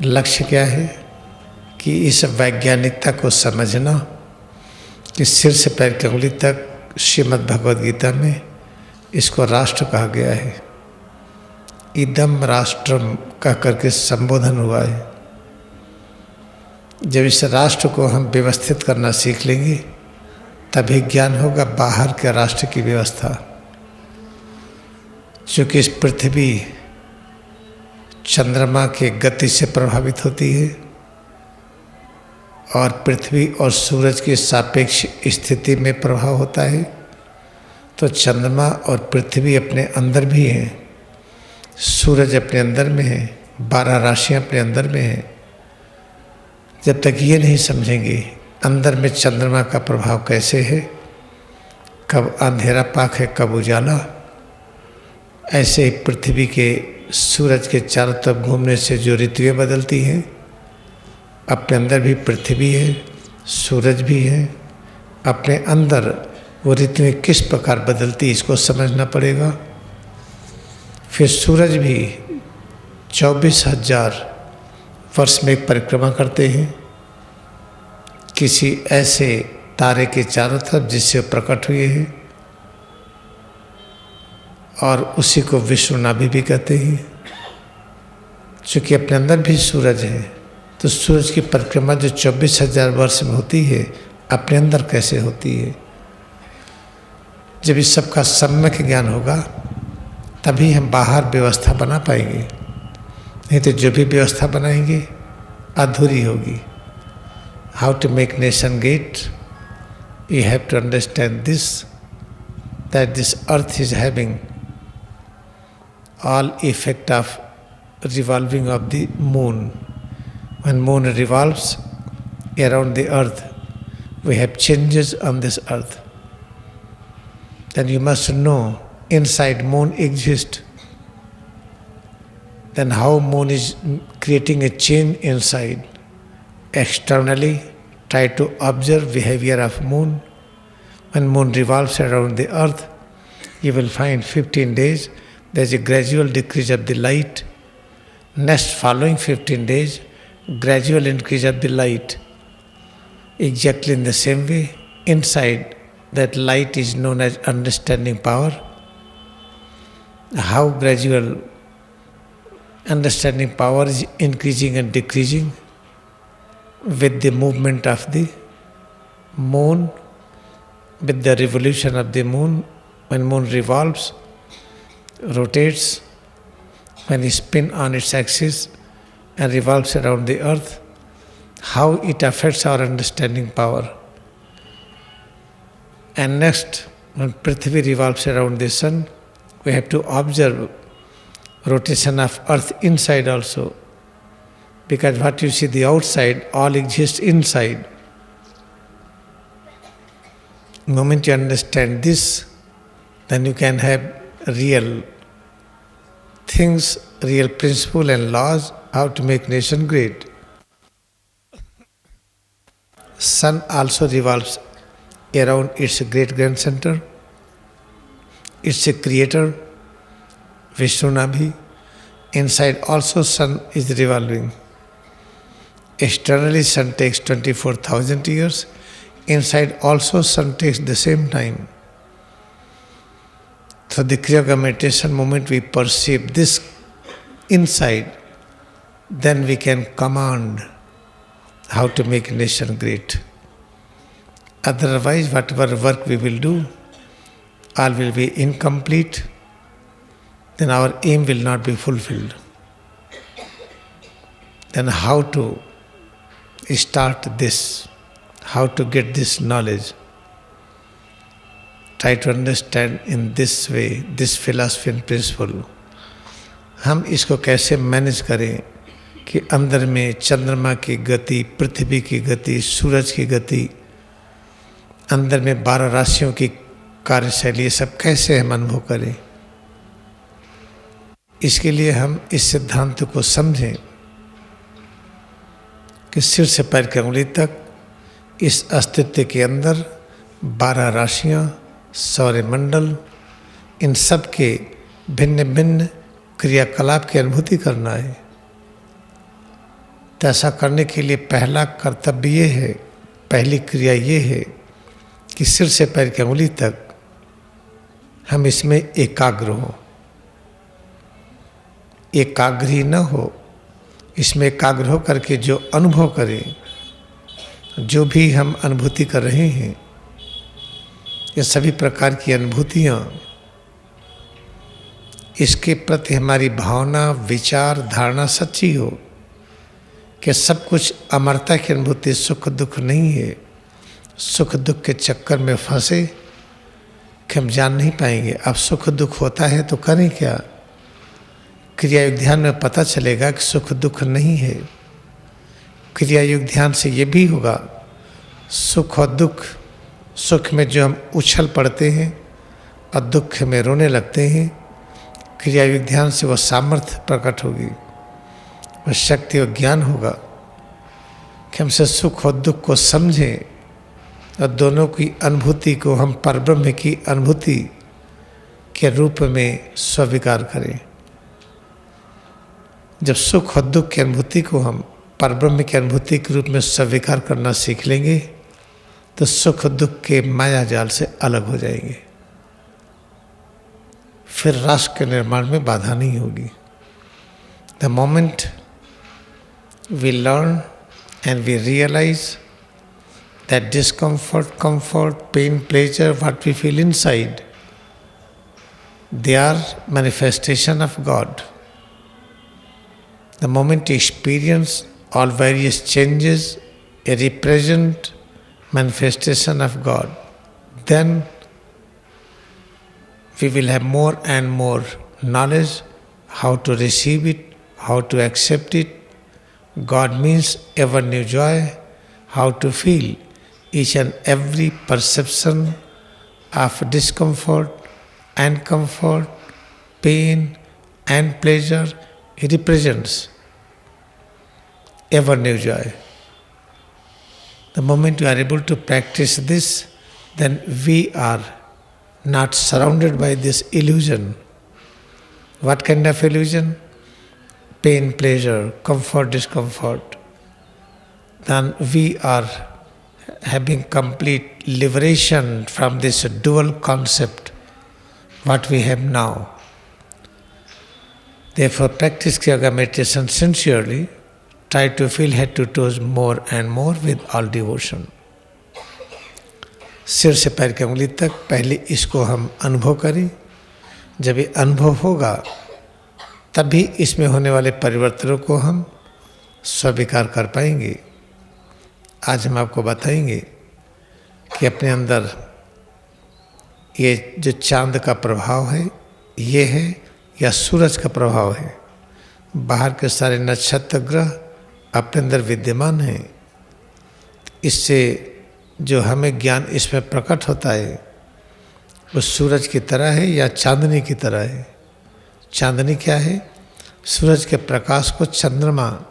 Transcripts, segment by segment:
लक्ष्य क्या है कि इस वैज्ञानिकता को समझना कि सिर से पैर की उंगली तक श्रीमद् भगवद गीता में इसको राष्ट्र कहा गया है। इदम राष्ट्रम कह करके संबोधन हुआ है। जब इस राष्ट्र को हम व्यवस्थित करना सीख लेंगे तभी ज्ञान होगा बाहर के राष्ट्र की व्यवस्था। चूँकि इस पृथ्वी चंद्रमा के गति से प्रभावित होती है और पृथ्वी और सूरज की सापेक्ष स्थिति में प्रभाव होता है, तो चंद्रमा और पृथ्वी अपने अंदर भी हैं, सूरज अपने अंदर में है, 12 राशियां अपने अंदर में हैं। जब तक ये नहीं समझेंगे अंदर में चंद्रमा का प्रभाव कैसे है, कब अंधेरा पाक है कब उजाला, ऐसे ही पृथ्वी के सूरज के चारों तरफ घूमने से जो ऋतुएं बदलती हैं, अपने अंदर भी पृथ्वी है, सूरज भी है, अपने अंदर वो ऋतुएं किस प्रकार बदलती इसको समझना पड़ेगा। फिर सूरज भी 24,000 वर्ष में एक परिक्रमा करते हैं किसी ऐसे तारे के चारों तरफ जिससे प्रकट हुए हैं, और उसी को विश्व नाभि भी कहते हैं। चूँकि अपने अंदर भी सूरज है, तो सूरज की परिक्रमा जो 24,000 वर्ष में होती है, अपने अंदर कैसे होती है। जब इस सब का सम्यक ज्ञान होगा तभी हम बाहर व्यवस्था बना पाएंगे, नहीं तो जो भी व्यवस्था बनाएंगे अधूरी होगी। How to make nation great, you have to understand this, that this earth is having all effect of revolving of the moon. When moon revolves around the earth, we have changes on this earth. Then you must know inside moon exists. Then how moon is creating a change inside. Externally, try to observe behavior of moon. When moon revolves around the earth, you will find 15 days there is a gradual decrease of the light. Next following 15 days, gradual increase of the light. Exactly in the same way, inside that light is known as understanding power. How gradual understanding power is increasing and decreasing with the movement of the moon, with the revolution of the moon. When moon revolves, rotates, when it spins on its axis and revolves around the earth, how it affects our understanding power. And next, when Prithvi revolves around the sun, we have to observe rotation of earth inside also, because what you see the outside all exists inside. The moment you understand this, then you can have real things, real principle and laws, how to make nation great. Sun also revolves around its great grand center. It's a creator, Vishnu Nabhi. Inside also sun is revolving. Externally sun takes 24,000 years. Inside also sun takes the same time. So the Kriya meditation moment we perceive this inside, then we can command how to make a nation great. Otherwise, whatever work we will do, all will be incomplete, then our aim will not be fulfilled. Then how to start this, how to get this knowledge? Try to understand in this way, this philosophy and principle. हम इसको कैसे manage करें कि अंदर में चंद्रमा की गति, पृथ्वी की गति, सूरज की गति, अंदर में 12 राशियों की कार्यशैली, ये सब कैसे हम अनुभव करें। इसके लिए हम इस सिद्धांत को समझें कि सिर से पैर की उंगली तक इस अस्तित्व के अंदर 12 राशियाँ, सौरमंडल, इन सब के भिन्न भिन्न क्रियाकलाप की अनुभूति करना है। तो ऐसा करने के लिए पहला कर्तव्य ये है, पहली क्रिया ये है कि सिर से पैर की अंगुली तक हम इसमें एकाग्र हो। एकाग्र न हो, इसमें एकाग्र हो करके जो अनुभव करें, जो भी हम अनुभूति कर रहे हैं, ये सभी प्रकार की अनुभूतियाँ, इसके प्रति हमारी भावना, विचार, धारणा सच्ची हो कि सब कुछ अमरता की अनुभूति, सुख दुख नहीं है। सुख दुख के चक्कर में फंसे कि हम जान नहीं पाएंगे अब सुख दुख होता है तो करें क्या। क्रिया युग ध्यान में पता चलेगा कि सुख दुख नहीं है। क्रिया युग ध्यान से ये भी होगा, सुख और दुख, सुख में जो हम उछल पड़ते हैं और दुख में रोने लगते हैं, क्रिया युग ध्यान से वह सामर्थ्य प्रकट होगी, वह शक्ति और ज्ञान होगा कि हमसे सुख और दुख को समझें और दोनों की अनुभूति को हम परब्रह्म की अनुभूति के रूप में स्वीकार करें। जब सुख और दुख की अनुभूति को हम परब्रह्म की अनुभूति के रूप में स्वीकार करना सीख लेंगे तो सुख दुख के माया जाल से अलग हो जाएंगे। फिर राष्ट्र के निर्माण में बाधा नहीं होगी। The moment we learn and we realise that discomfort, comfort, pain, pleasure, what we feel inside, they are manifestation of God. The moment you experience all various changes, a represent manifestation of God, then we will have more and more knowledge how to receive it, how to accept it. God means ever new joy, how to feel each and every perception of discomfort and comfort, pain and pleasure. It represents ever new joy. The moment you are able to practice this, then we are not surrounded by this illusion. What kind of illusion? Pain, pleasure, comfort, discomfort. Then we are having complete liberation from this dual concept, what we have now. Therefore, practice Kriya meditation sincerely. Try to feel head to toes more and more with all devotion. सिर से पैर की उंगली तक पहले इसको हम अनुभव करें। जब ये अनुभव होगा तभी इसमें होने वाले परिवर्तनों को हम स्वीकार कर पाएंगे। आज हम आपको बताएंगे कि अपने अंदर ये जो चांद का प्रभाव है ये है या सूरज का प्रभाव है। बाहर के सारे नक्षत्र ग्रह अपने अंदर विद्यमान हैं। इससे जो हमें ज्ञान इसमें प्रकट होता है वो सूरज की तरह है या चांदनी की तरह है। चांदनी क्या है? सूरज के प्रकाश को चंद्रमा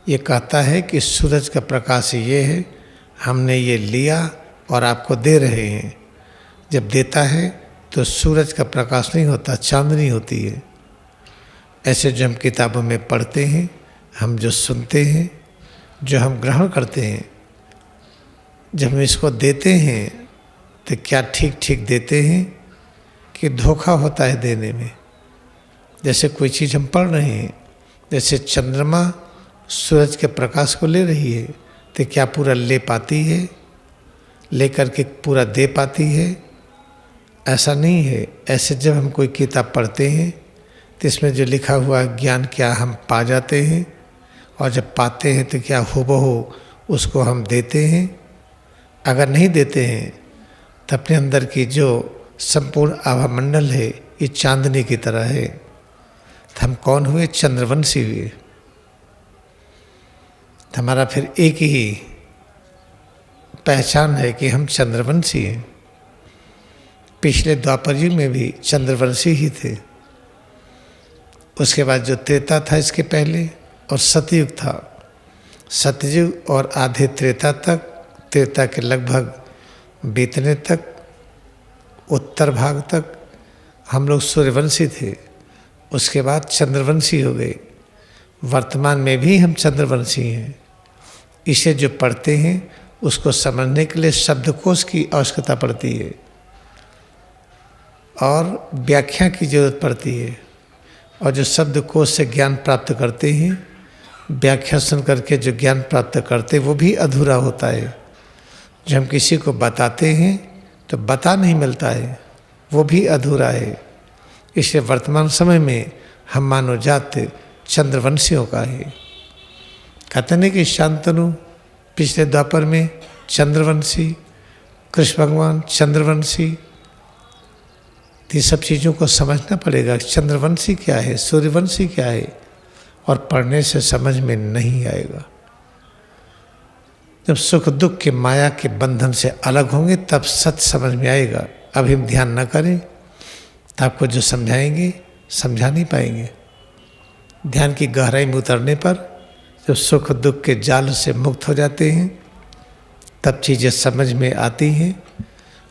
ये कहता है कि सूरज का प्रकाश ये है, हमने ये लिया और आपको दे रहे हैं। जब देता है तो सूरज का प्रकाश नहीं होता, चांदनी होती है। ऐसे जो हम किताबों में पढ़ते हैं, हम जो सुनते हैं, जो हम ग्रहण करते हैं, जब हम इसको देते हैं तो क्या ठीक ठीक देते हैं कि धोखा होता है देने में। जैसे कोई चीज़ हम पढ़ रहे हैं, जैसे चंद्रमा सूरज के प्रकाश को ले रही है तो क्या पूरा ले पाती है, ले करके पूरा दे पाती है? ऐसा नहीं है। ऐसे जब हम कोई किताब पढ़ते हैं तो इसमें जो लिखा हुआ ज्ञान क्या हम पा जाते हैं, और जब पाते हैं तो क्या हूबहू उसको हम देते हैं। अगर नहीं देते हैं तो अपने अंदर की जो संपूर्ण आभामंडल है ये चांदनी की तरह है। तो हम कौन हुए? चंद्रवंशी हुए। तो हमारा फिर एक ही पहचान है कि हम चंद्रवंशी हैं। पिछले द्वापर युग में भी चंद्रवंशी ही थे। उसके बाद जो त्रेता था इसके पहले, और सतयुग था। सतयुग और आधे त्रेता तक, त्रेता के लगभग बीतने तक, उत्तर भाग तक हम लोग सूर्यवंशी थे। उसके बाद चंद्रवंशी हो गए। वर्तमान में भी हम चंद्रवंशी हैं। इसे जो पढ़ते हैं उसको समझने के लिए शब्दकोश की आवश्यकता पड़ती है और व्याख्या की जरूरत पड़ती है। और जो शब्दकोश से ज्ञान प्राप्त करते हैं, व्याख्या सुन करके जो ज्ञान प्राप्त करते वो भी अधूरा होता है। जो हम किसी को बताते हैं तो बता नहीं मिलता है, वो भी अधूरा है। इसलिए वर्तमान समय में हम मानव जाति चंद्रवंशियों का है। कहते नहीं कि शांतनु पिछले द्वापर में चंद्रवंशी, कृष्ण भगवान चंद्रवंशी। ये सब चीज़ों को समझना पड़ेगा। चंद्रवंशी क्या है, सूर्यवंशी क्या है, और पढ़ने से समझ में नहीं आएगा। जब सुख दुख के माया के बंधन से अलग होंगे तब सत्य समझ में आएगा। अभी हम ध्यान न करें तो आपको जो समझाएंगे समझा नहीं पाएंगे। ध्यान की गहराई में उतरने पर जब सुख दुख के जाल से मुक्त हो जाते हैं तब चीज़ें समझ में आती हैं।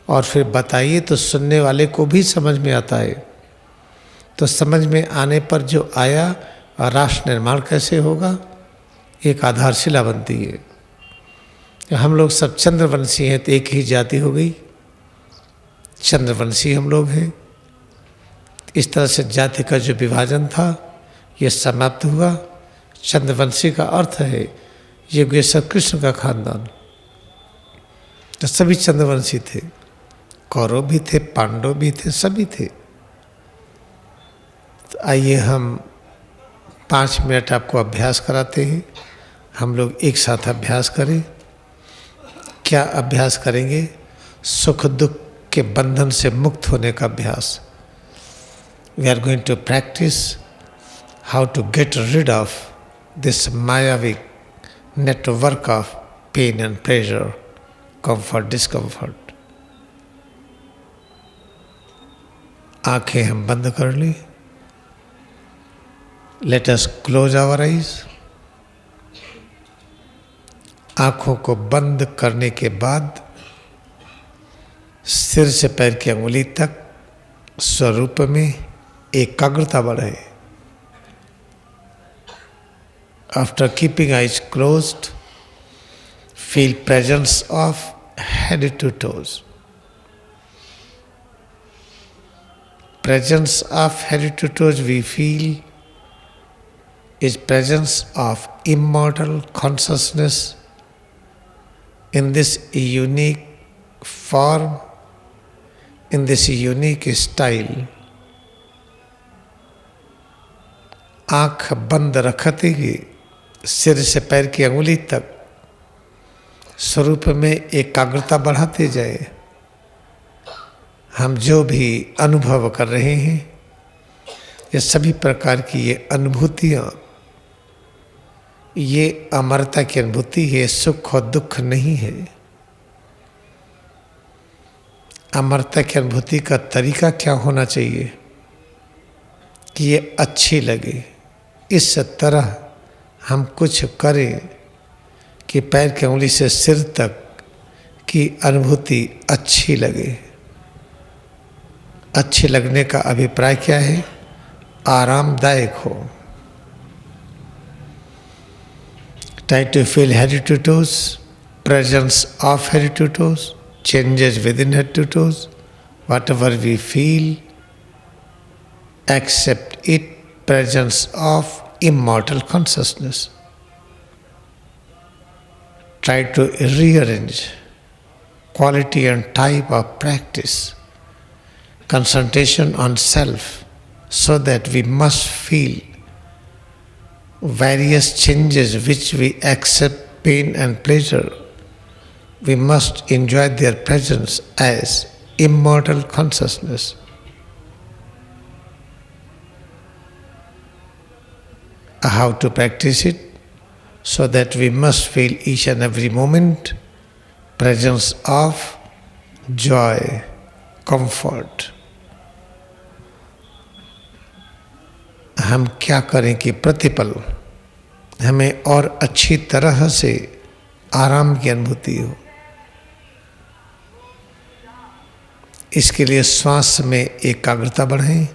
और फिर बताइए तो सुनने वाले को भी समझ में आता है। तो समझ में आने पर जो आया राष्ट्र निर्माण कैसे होगा, एक आधारशिला बनती है। हम लोग सब चंद्रवंशी हैं तो एक ही जाति हो गई, चंद्रवंशी हम लोग हैं। इस तरह से जाति का जो विभाजन था ये समाप्त हुआ। चंद्रवंशी का अर्थ है योगेश्वर कृष्ण का खानदान। तो सभी चंद्रवंशी थे, कौरव भी थे, पांडव भी थे, सभी थे। तो आइए हम 5 मिनट आपको अभ्यास कराते हैं। हम लोग एक साथ अभ्यास करें। क्या अभ्यास करेंगे? सुख दुख के बंधन से मुक्त होने का अभ्यास। We are going to practice how to get rid of this मायावी network of pain and pleasure, comfort discomfort. आंखें हम बंद कर ली। Let us close our eyes. आंखों को बंद करने के बाद सिर से पैर की अंगुली तक स्वरूप में एकाग्रता बढ़े। After keeping eyes closed, feel presence of head to toes. Presence of head to toes we feel is presence of immortal consciousness in this unique form, in this unique style. आँख बंद रखते ही सिर से पैर की अंगुली तक स्वरूप में एकाग्रता बढ़ाते जाए। हम जो भी अनुभव कर रहे हैं ये सभी प्रकार की ये अनुभूतियाँ, ये अमरता की अनुभूति है, सुख और दुख नहीं है। अमरता की अनुभूति का तरीका क्या होना चाहिए कि ये अच्छी लगे। इस तरह हम कुछ करें कि पैर की उंगली से सिर तक की अनुभूति अच्छी लगे। अच्छी लगने का अभिप्राय क्या है? आरामदायक हो। Try to feel head to toes, presence of head to toes, changes within head to toes. Whatever we feel, accept it, presence of immortal consciousness. Try to rearrange quality and type of practice, concentration on self, so that we must feel various changes which we accept pain and pleasure. We must enjoy their presence as immortal consciousness. How to practice it? So that we must feel each and every moment presence of joy, comfort. हम क्या करें कि प्रतिपल हमें और अच्छी तरह से आराम की अनुभूति हो। इसके लिए श्वास में एकाग्रता बढ़ाएं।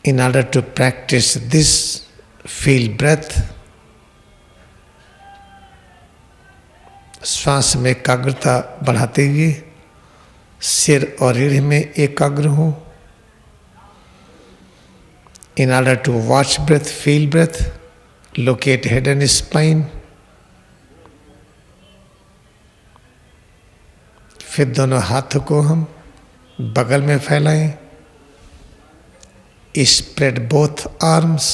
In order to practice this, feel breath, श्वास में एकाग्रता बढ़ाते हुए सिर और रीढ़ में एकाग्र हो। In order to watch breath, feel breath, locate head and spine. फिर दोनों हाथों को हम बगल में फैलाएं। Spread both arms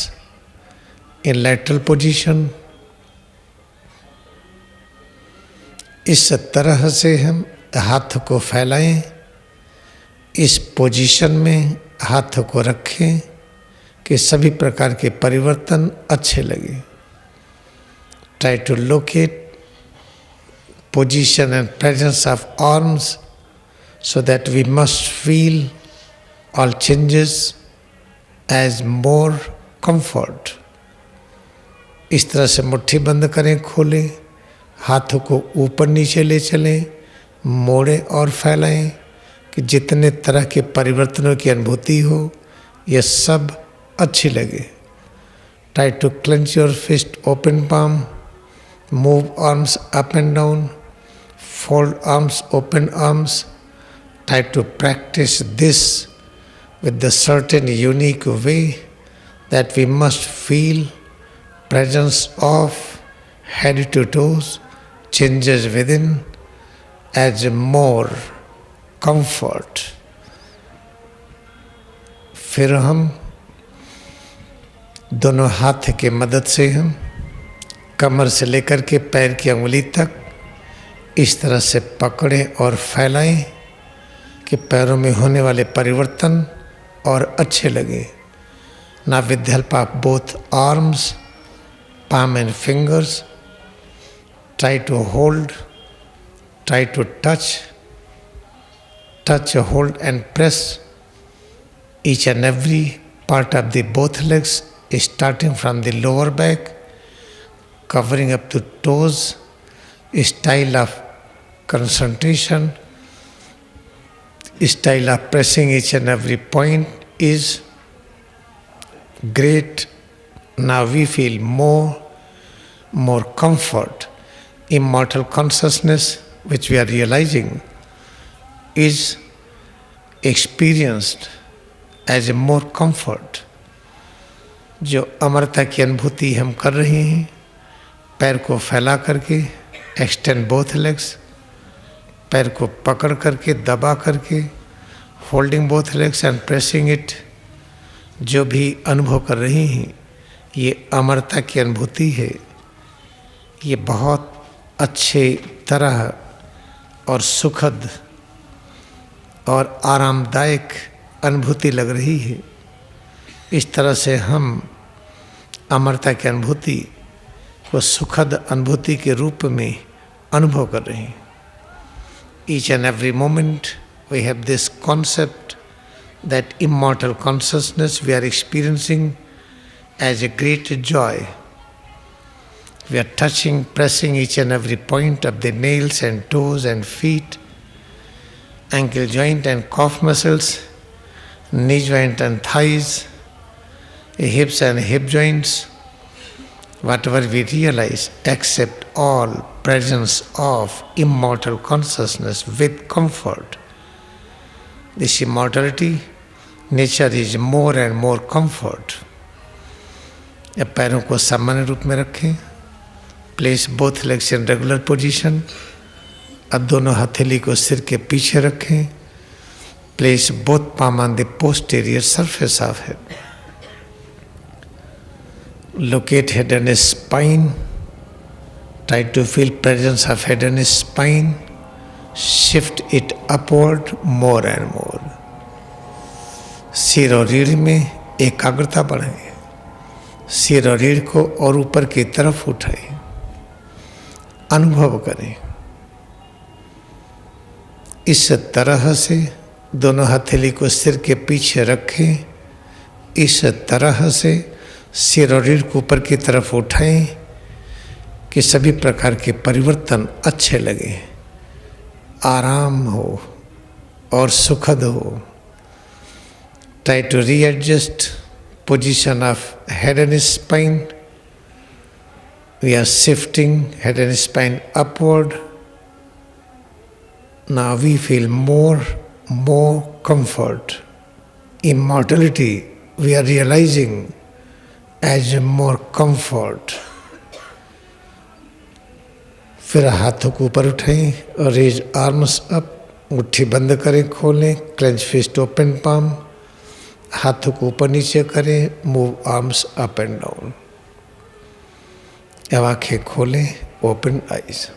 in lateral position. इस तरह से हम हाथ को फैलाएं, इस पोजीशन में हाथ को रखें कि सभी प्रकार के परिवर्तन अच्छे लगे। Try to locate position and presence of arms so that we must feel all changes as more comfort. इस तरह से मुट्ठी बंद करें, खोलें, हाथों को ऊपर नीचे ले चलें, मोड़ें और फैलाएं कि जितने तरह के परिवर्तनों की अनुभूति हो यह सब अच्छी लगे। Try to clench your fist, open palm, move arms up and down, fold arms, open arms. Try to practise this with the certain unique way that we must feel presence of head to toes, changes within as more comfort. फिर हम दोनों हाथ के मदद से हम कमर से लेकर के पैर की अंगुली तक इस तरह से पकड़ें और फैलाएं कि पैरों में होने वाले परिवर्तन और अच्छे लगे। Now with the help of both arms, palm and fingers, try to hold, try to touch, hold and press each and every part of the both legs, starting from the lower back, covering up to toes. Style of concentration, style of pressing each and every point is great. Now we feel more comfort. Immortal consciousness, which we are realizing, is experienced as a more comfort. जो अमरता की अनुभूति हम कर रहे हैं, पैर को फैला करके, एक्सटेंड बोथ लेग्स, पैर को पकड़ करके, दबा करके, holding both legs and pressing it, जो भी अनुभव कर रहे हैं ये अमरता की अनुभूति है। ये बहुत अच्छे तरह और सुखद और आरामदायक अनुभूति लग रही है। इस तरह से हम अमरता की अनुभूति को सुखद अनुभूति के रूप में अनुभव कर रहे हैं। Each and every moment we have this concept that immortal consciousness we are experiencing as a great joy. We are touching, pressing each and every point of the nails and toes and feet, ankle joint and calf muscles, knee joint and thighs, hips and hip joints. Whatever we realize, accept all presence of immortal consciousness with comfort. This immortality, nature is more and more comfort. अब पैरों को सामान्य रूप में रखें, place both legs in regular position. अब दोनों हथेली को सिर के पीछे रखें, place both palm on the posterior surface of head. Locate head and spine. Try to feel presence of head and spine. Shift it upward more and more. सिर और रीढ़ में एकाग्रता बढ़ाएं, सिर और रीढ़ को और ऊपर की तरफ उठाएं, अनुभव करें। इस तरह से दोनों हथेली को सिर के पीछे रखें, इस तरह से सिर और रीढ़ को ऊपर की तरफ उठाएं कि सभी प्रकार के परिवर्तन अच्छे लगे, आराम हो और सुखद हो। Try to readjust position of head and spine. We are shifting head and spine upward. Now we feel more comfort. Immortality we are realizing as more comfort. फिर हाथों को ऊपर उठाएं और रेज आर्म्स अप, मुट्ठी बंद करें, खोलें, क्लेंच फिस्ट, ओपन पाम, हाथों को ऊपर नीचे करें, move arms up and down. अब आंखें खोलें, ओपन आइज।